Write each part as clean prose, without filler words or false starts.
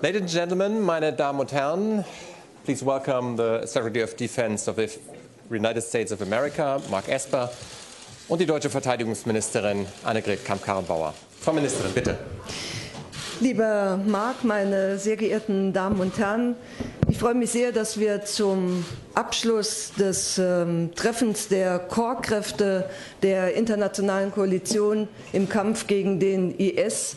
Ladies and gentlemen, meine Damen und Herren, please welcome the Secretary of Defense of the United States of America, Mark Esper, und die deutsche Verteidigungsministerin Annegret Kramp-Karrenbauer. Frau Ministerin, bitte. Lieber Mark, meine sehr geehrten Damen und Herren, ich freue mich sehr, dass wir zum Abschluss des Treffens der Core-Kräfte der internationalen Koalition im Kampf gegen den IS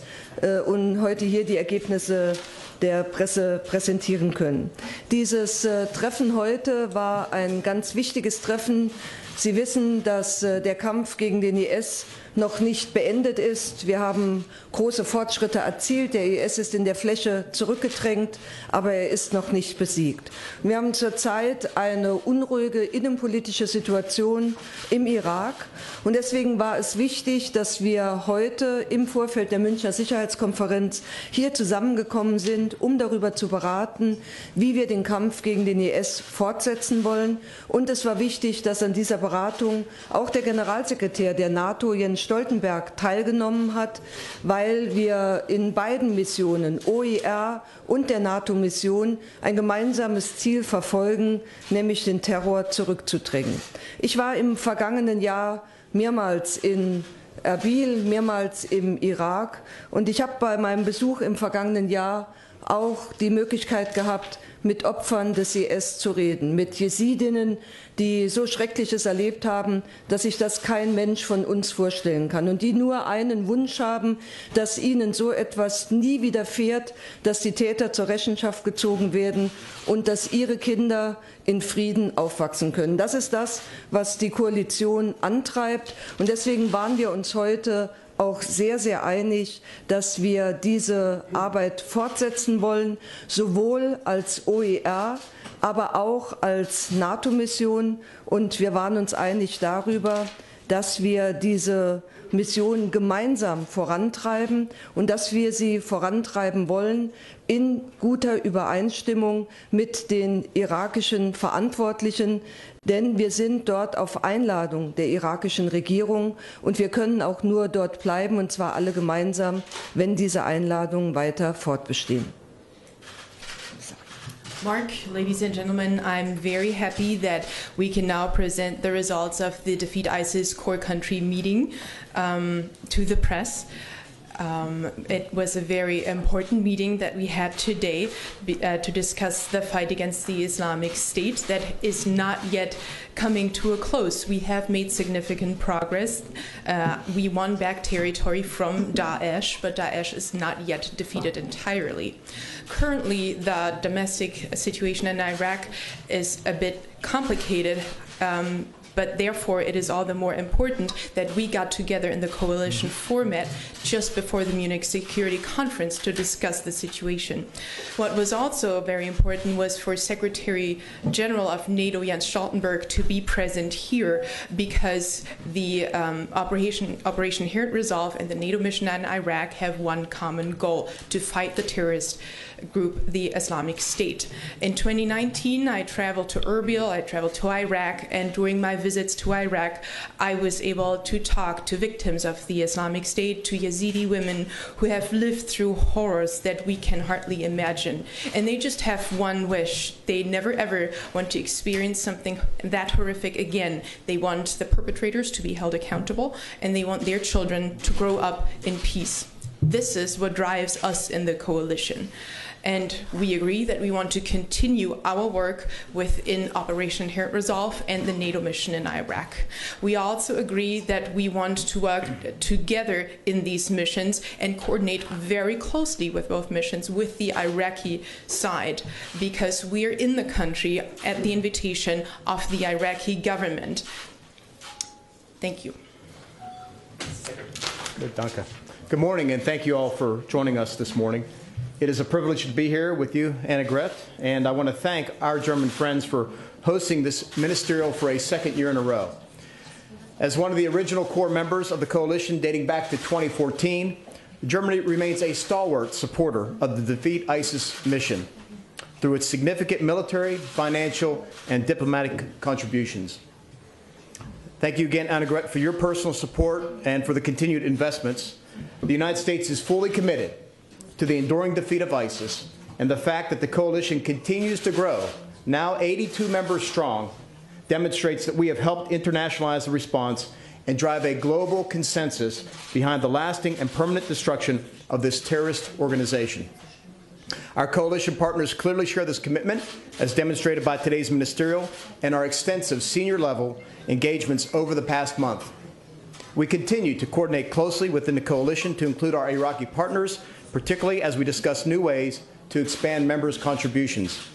und heute hier die Ergebnisse der Presse präsentieren können. Dieses Treffen heute war ein ganz wichtiges Treffen. Sie wissen, dass der Kampf gegen den IS noch nicht beendet ist. Wir haben große Fortschritte erzielt. Der IS ist in der Fläche zurückgedrängt, aber er ist noch nicht besiegt. Wir haben zurzeit eine unruhige innenpolitische Situation im Irak. Und deswegen war es wichtig, dass wir heute im Vorfeld der Münchner Sicherheitskonferenz hier zusammengekommen sind, um darüber zu beraten, wie wir den Kampf gegen den IS fortsetzen wollen. Und es war wichtig, dass an dieser Beratung auch der Generalsekretär der NATO, Jens Stoltenberg, teilgenommen hat, weil wir in beiden Missionen, OIR und der NATO-Mission, ein gemeinsames Ziel verfolgen, nämlich den Terror zurückzudrängen. Ich war im vergangenen Jahr mehrmals in Erbil, mehrmals im Irak, und ich habe bei meinem Besuch im vergangenen Jahr auch die Möglichkeit gehabt, mit Opfern des IS zu reden, mit Jesidinnen, die so Schreckliches erlebt haben, dass sich das kein Mensch von uns vorstellen kann und die nur einen Wunsch haben, dass ihnen so etwas nie widerfährt, dass die Täter zur Rechenschaft gezogen werden und dass ihre Kinder in Frieden aufwachsen können. Das ist das, was die Koalition antreibt, und deswegen waren wir uns heute auch sehr, sehr einig, dass wir diese Arbeit fortsetzen wollen, sowohl als OER, aber auch als NATO-Mission. Und wir waren uns einig darüber, dass wir diese Mission gemeinsam vorantreiben und dass wir sie vorantreiben wollen in guter Übereinstimmung mit den irakischen Verantwortlichen, denn wir sind dort auf Einladung der irakischen Regierung und wir können auch nur dort bleiben, und zwar alle gemeinsam, wenn diese Einladungen weiter fortbestehen. Mark, ladies and gentlemen, I'm very happy that we can now present the results of the Defeat ISIS core country meeting to the press. It was a very important meeting that we had today to discuss the fight against the Islamic State that is not yet coming to a close. We have made significant progress. We won back territory from Daesh, but Daesh is not yet defeated entirely. Currently, the domestic situation in Iraq is a bit complicated. But therefore, it is all the more important that we got together in the coalition format just before the Munich Security Conference to discuss the situation. What was also very important was for Secretary General of NATO Jens Stoltenberg to be present here, because the Operation Inherent Resolve and the NATO mission in Iraq have one common goal: to fight the terrorist group, the Islamic State. In 2019, I traveled to Erbil, I traveled to Iraq, and during my visits to Iraq, I was able to talk to victims of the Islamic State, to Yazidi women who have lived through horrors that we can hardly imagine. And they just have one wish. They never ever want to experience something that horrific again. They want the perpetrators to be held accountable, and they want their children to grow up in peace. This is what drives us in the coalition. And we agree that we want to continue our work within Operation Inherent Resolve and the NATO mission in Iraq. We also agree that we want to work together in these missions and coordinate very closely with both missions with the Iraqi side, because we are in the country at the invitation of the Iraqi government. Thank you. Good, danke. Good morning, and thank you all for joining us this morning. It is a privilege to be here with you, Annegret, and I want to thank our German friends for hosting this ministerial for a second year in a row. As one of the original core members of the coalition dating back to 2014, Germany remains a stalwart supporter of the Defeat ISIS mission through its significant military, financial, and diplomatic contributions. Thank you again, Annegret, for your personal support and for the continued investments. The United States is fully committed to the enduring defeat of ISIS and the fact that the coalition continues to grow, now 82 members strong, demonstrates that we have helped internationalize the response and drive a global consensus behind the lasting and permanent destruction of this terrorist organization. Our coalition partners clearly share this commitment, as demonstrated by today's ministerial and our extensive senior-level engagements over the past month. We continue to coordinate closely within the coalition to include our Iraqi partners, particularly as we discuss new ways to expand members' contributions.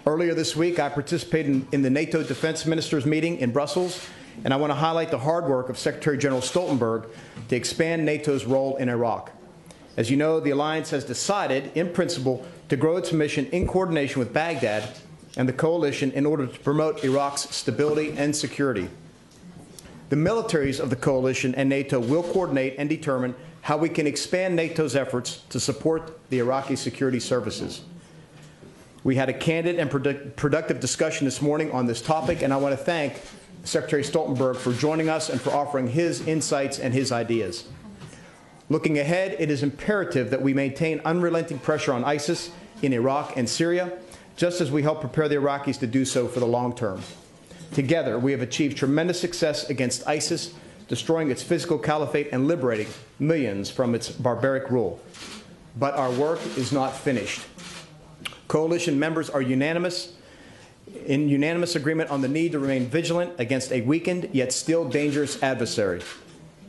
Earlier this week, I participated in the NATO Defense Ministers meeting in Brussels, and I want to highlight the hard work of Secretary General Stoltenberg to expand NATO's role in Iraq. As you know, the alliance has decided, in principle, to grow its mission in coordination with Baghdad and the coalition in order to promote Iraq's stability and security. The militaries of the coalition and NATO will coordinate and determine how we can expand NATO's efforts to support the Iraqi security services. We had a candid and productive discussion this morning on this topic, and I want to thank Secretary Stoltenberg for joining us and for offering his insights and his ideas. Looking ahead, it is imperative that we maintain unrelenting pressure on ISIS in Iraq and Syria, just as we help prepare the Iraqis to do so for the long term. Together, we have achieved tremendous success against ISIS, destroying its physical caliphate and liberating millions from its barbaric rule. But our work is not finished. Coalition members are in unanimous agreement on the need to remain vigilant against a weakened yet still dangerous adversary.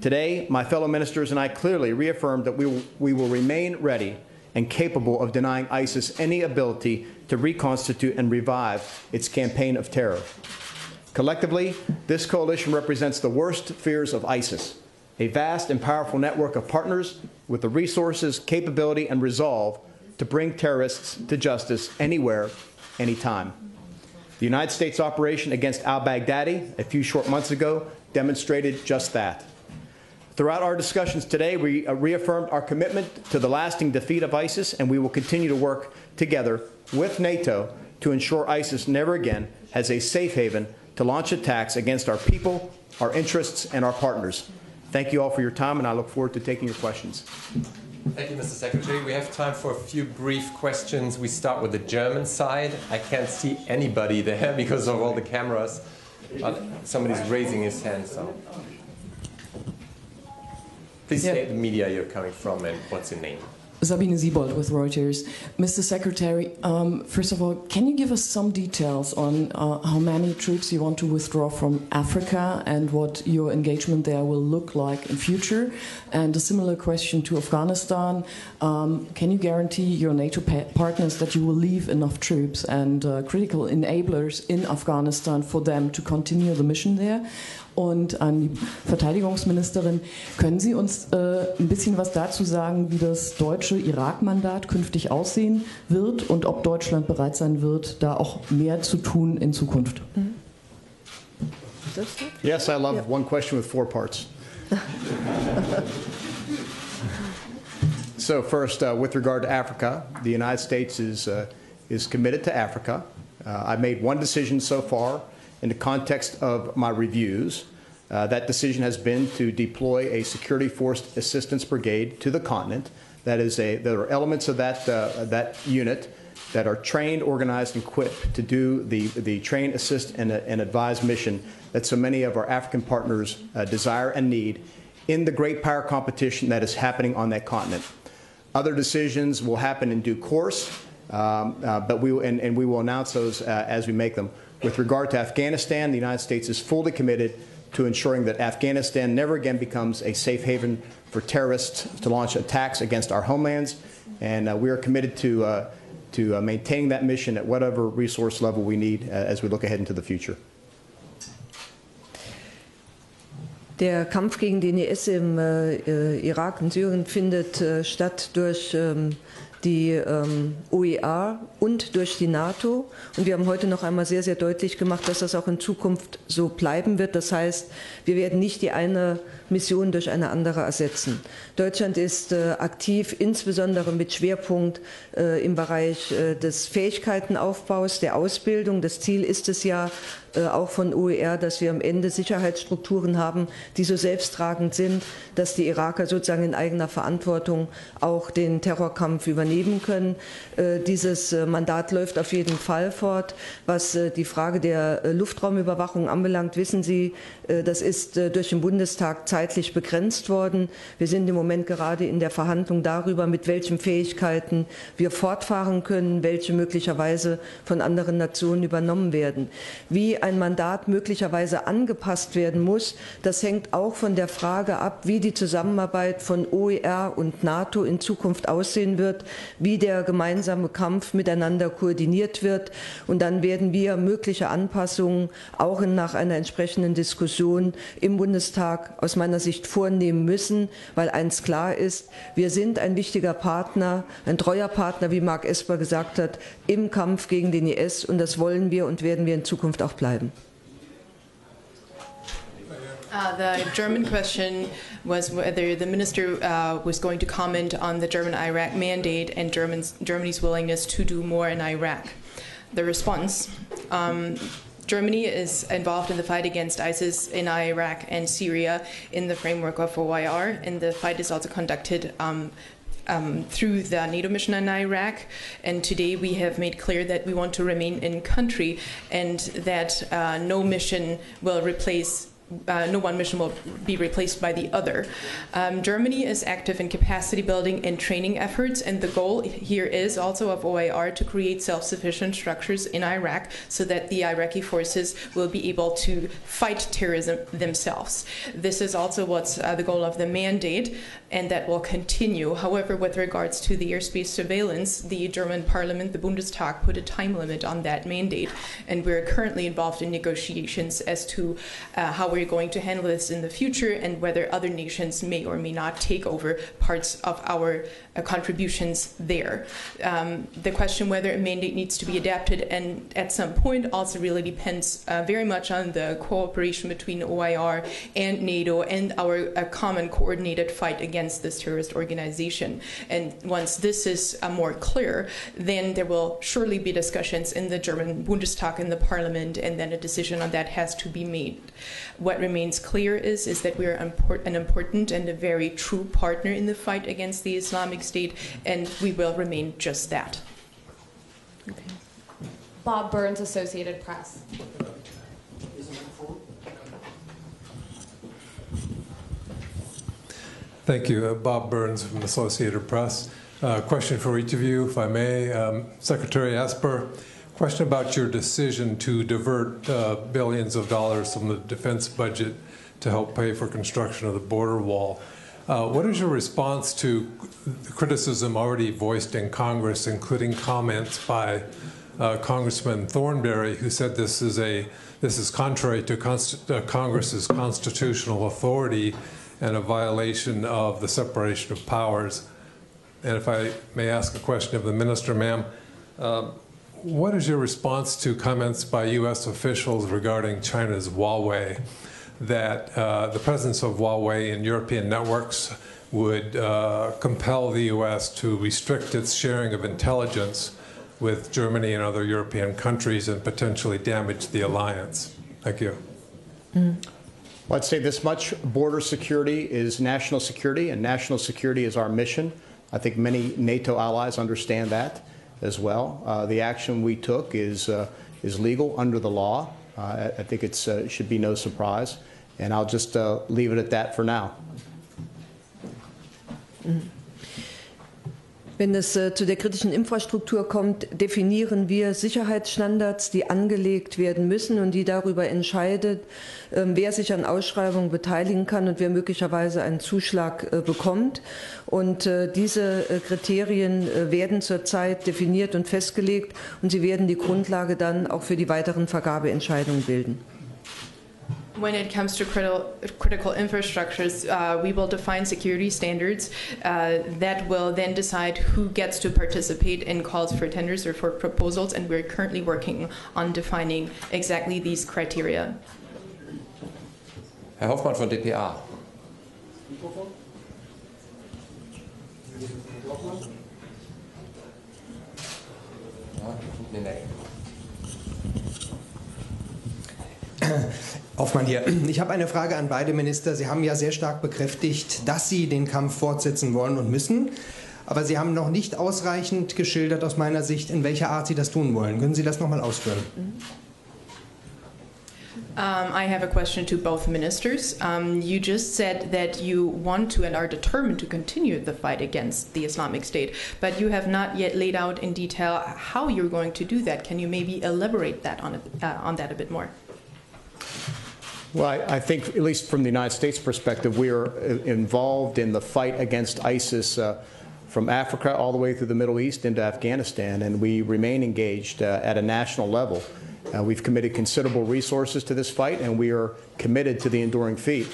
Today, my fellow ministers and I clearly reaffirmed that we will remain ready and capable of denying ISIS any ability to reconstitute and revive its campaign of terror. Collectively, this coalition represents the worst fears of ISIS, a vast and powerful network of partners with the resources, capability, and resolve to bring terrorists to justice anywhere, anytime. The United States operation against al-Baghdadi a few short months ago demonstrated just that. Throughout our discussions today, we reaffirmed our commitment to the lasting defeat of ISIS, and we will continue to work together with NATO to ensure ISIS never again has a safe haven to launch attacks against our people, our interests, and our partners. Thank you all for your time, and I look forward to taking your questions. Thank you, Mr. Secretary. We have time for a few brief questions. We start with the German side. I can't see anybody there because of all the cameras. Somebody's raising his hand, so. Please state the media you're coming from and what's your name. Sabine Siebold with Reuters. Mr. Secretary, first of all, can you give us some details on how many troops you want to withdraw from Africa and what your engagement there will look like in future? And a similar question to Afghanistan. Can you guarantee your NATO partners that you will leave enough troops and critical enablers in Afghanistan for them to continue the mission there? Und an die Verteidigungsministerin, können Sie uns ein bisschen was dazu sagen, wie das deutsche Irak-Mandat künftig aussehen wird und ob Deutschland bereit sein wird, da auch mehr zu tun in Zukunft? Yes, I love one question with 4 parts. So first, with regard to Africa, the United States is committed to Africa. I've made one decision so far in the context of my reviews. That decision has been to deploy a security force assistance brigade to the continent. There are elements of that unit that are trained, organized, and equipped to do the train, assist, and advise mission that so many of our African partners desire and need in the great power competition that is happening on that continent. Other decisions will happen in due course, but we will announce those as we make them. With regard to Afghanistan, the United States is fully committed to ensuring that Afghanistan never again becomes a safe haven for terrorists to launch attacks against our homelands, and we are committed to maintaining that mission at whatever resource level we need as we look ahead into the future. Der Kampf gegen den IS im Irak und Syrien findet statt durch die OEA und durch die NATO. Und wir haben heute noch einmal sehr, sehr deutlich gemacht, dass das auch in Zukunft so bleiben wird. Das heißt, wir werden nicht die eine Mission durch eine andere ersetzen. Deutschland ist aktiv, insbesondere mit Schwerpunkt im Bereich des Fähigkeitenaufbaus, der Ausbildung. Das Ziel ist es ja, auch von OER, dass wir am Ende Sicherheitsstrukturen haben, die so selbsttragend sind, dass die Iraker sozusagen in eigener Verantwortung auch den Terrorkampf übernehmen können. Dieses Mandat läuft auf jeden Fall fort. Was die Frage der Luftraumüberwachung anbelangt, wissen Sie, das ist durch den Bundestag zeitlich begrenzt worden. Wir sind im Moment gerade in der Verhandlung darüber, mit welchen Fähigkeiten wir fortfahren können, welche möglicherweise von anderen Nationen übernommen werden. Wie ein Mandat möglicherweise angepasst werden muss, das hängt auch von der Frage ab, wie die Zusammenarbeit von OER und NATO in Zukunft aussehen wird, wie der gemeinsame Kampf miteinander koordiniert wird. Und dann werden wir mögliche Anpassungen auch nach einer entsprechenden Diskussion im Bundestag aus meiner Sicht vornehmen müssen, weil eins klar ist, wir sind ein wichtiger Partner, ein treuer Partner, wie Mark Esper gesagt hat, im Kampf gegen den IS, und das wollen wir und werden wir in Zukunft auch bleiben. The German question was whether the minister was going to comment on the German-Iraq mandate and Germany's willingness to do more in Iraq. The response, Germany is involved in the fight against ISIS in Iraq and Syria in the framework of OIR, and the fight is also conducted through the NATO mission in Iraq. And today we have made clear that we want to remain in country and that no mission will replace no one mission will be replaced by the other. Germany is active in capacity building and training efforts, and the goal here is also of OIR to create self-sufficient structures in Iraq so that the Iraqi forces will be able to fight terrorism themselves. This is also what's the goal of the mandate, and that will continue. However, with regards to the airspace surveillance, the German parliament, the Bundestag, put a time limit on that mandate, and we're currently involved in negotiations as to how we're going to handle this in the future and whether other nations may or may not take over parts of our contributions there. The question whether a mandate needs to be adapted and at some point also really depends very much on the cooperation between OIR and NATO and our common coordinated fight against this terrorist organization. And once this is more clear, then there will surely be discussions in the German Bundestag, in the parliament, and then a decision on that has to be made. What remains clear is that we are an important and a very true partner in the fight against the Islamic State, and we will remain just that. Okay. Bob Burns, Associated Press. Thank you. Bob Burns from Associated Press. Question for each of you, if I may. Secretary Esper, question about your decision to divert billions of dollars from the defense budget to help pay for construction of the border wall. What is your response to the criticism already voiced in Congress, including comments by Congressman Thornberry, who said this is contrary to Congress's constitutional authority and a violation of the separation of powers? And if I may ask a question of the minister, ma'am, what is your response to comments by U.S. officials regarding China's Huawei, that the presence of Huawei in European networks would compel the U.S. to restrict its sharing of intelligence with Germany and other European countries and potentially damage the alliance? Thank you. Well, I'd say this much: border security is national security, and national security is our mission. I think many NATO allies understand that as well. The action we took is legal under the law. I think it should be no surprise, and I'll just leave it at that for now. Wenn es zu der kritischen Infrastruktur kommt, definieren wir Sicherheitsstandards, die angelegt werden müssen und die darüber entscheidet, wer sich an Ausschreibungen beteiligen kann und wer möglicherweise einen Zuschlag bekommt. Und diese Kriterien werden zurzeit definiert und festgelegt, und sie werden die Grundlage dann auch für die weiteren Vergabeentscheidungen bilden. When it comes to critical infrastructures, we will define security standards that will then decide who gets to participate in calls for tenders or for proposals, and we're currently working on defining exactly these criteria. Herr Hoffmann von dpa. Hoffmann hier. Ich habe eine Frage an beide Minister. Sie haben ja sehr stark bekräftigt, dass Sie den Kampf fortsetzen wollen und müssen. Aber Sie haben noch nicht ausreichend geschildert, aus meiner Sicht, in welcher Art Sie das tun wollen. Können Sie das nochmal ausführen? I have a question to both ministers. You just said that you want to and are determined to continue the fight against the Islamic State, but you have not yet laid out in detail how you're going to do that. Can you maybe elaborate that on that a bit more? Well, I think, at least from the United States perspective, we are involved in the fight against ISIS from Africa all the way through the Middle East into Afghanistan, and we remain engaged at a national level. We've committed considerable resources to this fight, and we are committed to the enduring feat.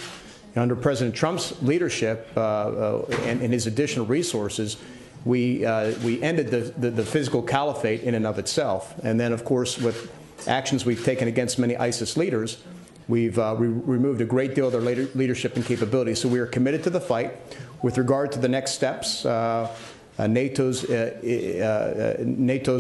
Under President Trump's leadership and his additional resources, we ended the physical caliphate in and of itself. And then, of course, with actions we've taken against many ISIS leaders, we've removed a great deal of their leadership and capability. So we are committed to the fight. With regard to the next steps, NATO's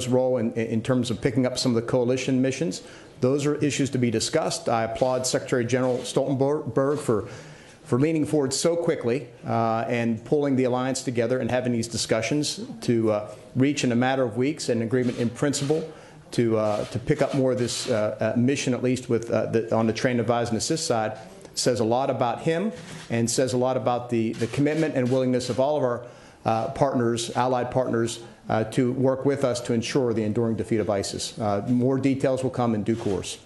role in terms of picking up some of the coalition missions, those are issues to be discussed. I applaud Secretary General Stoltenberg for leaning forward so quickly and pulling the alliance together and having these discussions to reach in a matter of weeks an agreement in principle to pick up more of this mission, at least with on the train, advise, and assist side. Says a lot about him and says a lot about the commitment and willingness of all of our partners, allied partners, to work with us to ensure the enduring defeat of ISIS. More details will come in due course.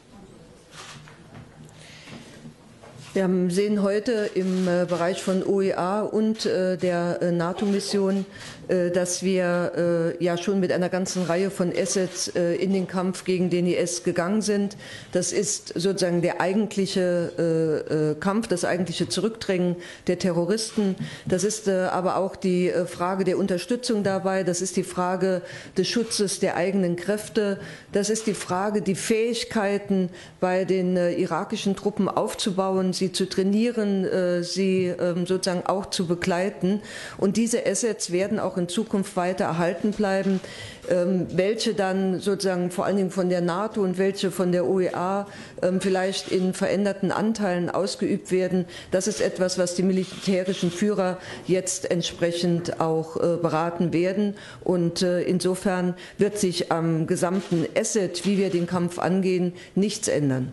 Wir sehen heute im Bereich von OEA und der NATO-Mission, dass wir ja schon mit einer ganzen Reihe von Assets in den Kampf gegen den IS gegangen sind. Das ist sozusagen der eigentliche Kampf, das eigentliche Zurückdrängen der Terroristen. Das ist aber auch die Frage der Unterstützung dabei. Das ist die Frage des Schutzes der eigenen Kräfte. Das ist die Frage, die Fähigkeiten bei den irakischen Truppen aufzubauen, sie zu trainieren, sie sozusagen auch zu begleiten. Und diese Assets werden auch in Zukunft weiter erhalten bleiben. Welche dann sozusagen vor allen Dingen von der NATO und welche von der OEA vielleicht in veränderten Anteilen ausgeübt werden, das ist etwas, was die militärischen Führer jetzt entsprechend auch beraten werden. Und insofern wird sich am gesamten Asset, wie wir den Kampf angehen, nichts ändern.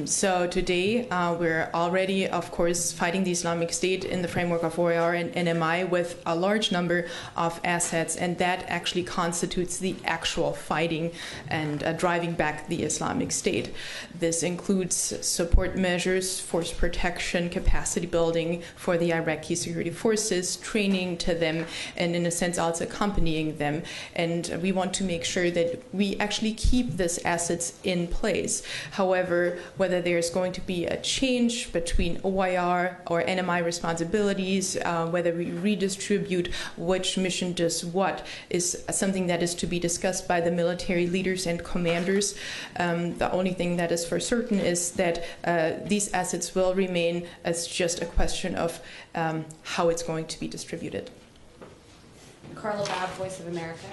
So today we're already, of course, fighting the Islamic State in the framework of OER and NMI with a large number of assets, and that actually constitutes the actual fighting and driving back the Islamic State. This includes support measures, force protection, capacity building for the Iraqi security forces, training to them, and in a sense also accompanying them. And we want to make sure that we actually keep these assets in place. However, whether there's going to be a change between OIR or NMI responsibilities, whether we redistribute which mission does what, is something that is to be discussed by the military leaders and commanders. The only thing that is for certain is that these assets will remain as just a question of how it's going to be distributed. Carla Babb, Voice of America.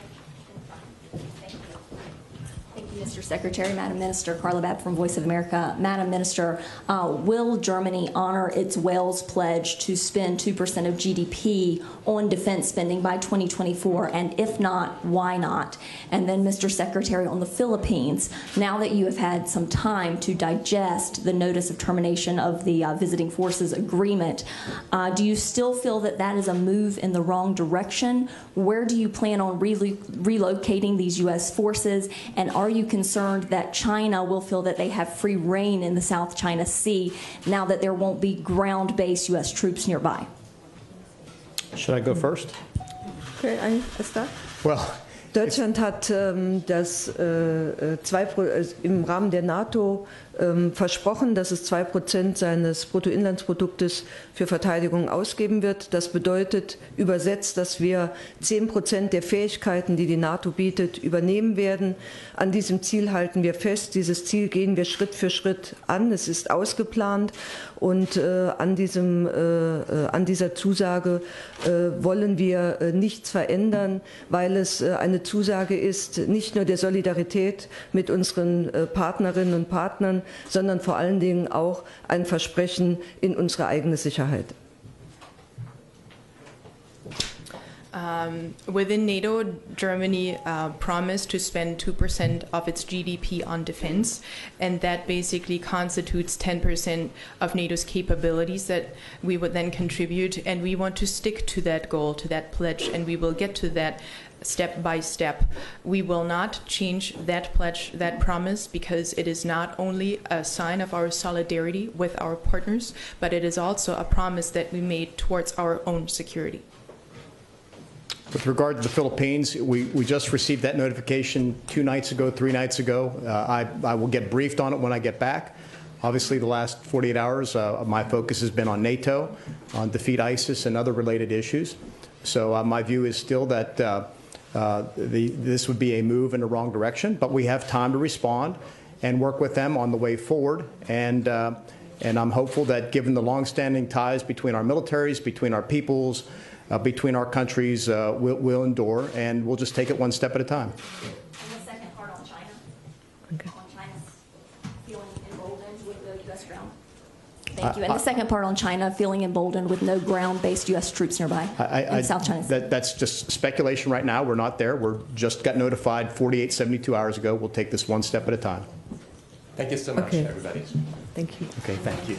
Mr. Secretary, Madam Minister, Carla Babb from Voice of America. Madam Minister, will Germany honor its Wales pledge to spend 2% of GDP on defense spending by 2024? And if not, why not? And then, Mr. Secretary, on the Philippines, now that you have had some time to digest the notice of termination of the visiting forces agreement, do you still feel that that is a move in the wrong direction? Where do you plan on relocating these U.S. forces? And are you concerned that China will feel that they have free reign in the South China Sea now that there won't be ground-based U.S. troops nearby? Should I go first? Okay, Esther? Well, Deutschland hat im Rahmen der NATO versprochen, dass es 2% seines Bruttoinlandsproduktes für Verteidigung ausgeben wird. Das bedeutet übersetzt, dass wir 10% der Fähigkeiten, die die NATO bietet, übernehmen werden. An diesem Ziel halten wir fest. Dieses Ziel gehen wir Schritt für Schritt an. Es ist ausgeplant und an dieser Zusage wollen wir nichts verändern, weil es eine Zusage ist, nicht nur der Solidarität mit unseren Partnerinnen und Partnern, sondern vor allen Dingen auch ein Versprechen in unsere eigene Sicherheit. Within NATO, Germany promised to spend 2% of its GDP on defense, and that basically constitutes 10% of NATO's capabilities that we would then contribute, and we want to stick to that goal, to that pledge, and we will get to that step by step. We will not change that pledge, that promise, because it is not only a sign of our solidarity with our partners, but it is also a promise that we made towards our own security. With regard to the Philippines, we just received that notification 2 nights ago, 3 nights ago. I will get briefed on it when I get back. Obviously, the last 48 hours, my focus has been on NATO, on defeat ISIS and other related issues. So my view is still that this would be a move in the wrong direction, but we have time to respond and work with them on the way forward. And I'm hopeful that given the long-standing ties between our militaries, between our peoples, between our countries, we'll endure, and we'll just take it one step at a time. And the second part on China. Okay. On China's feeling emboldened with the U.S. ground. Thank you. And the second part on China feeling emboldened with no ground-based U.S. troops nearby in South China. That's just speculation right now. We're not there. We're just got notified 48, 72 hours ago. We'll take this one step at a time. Thank you so much, everybody. Thank you. Okay, thank you.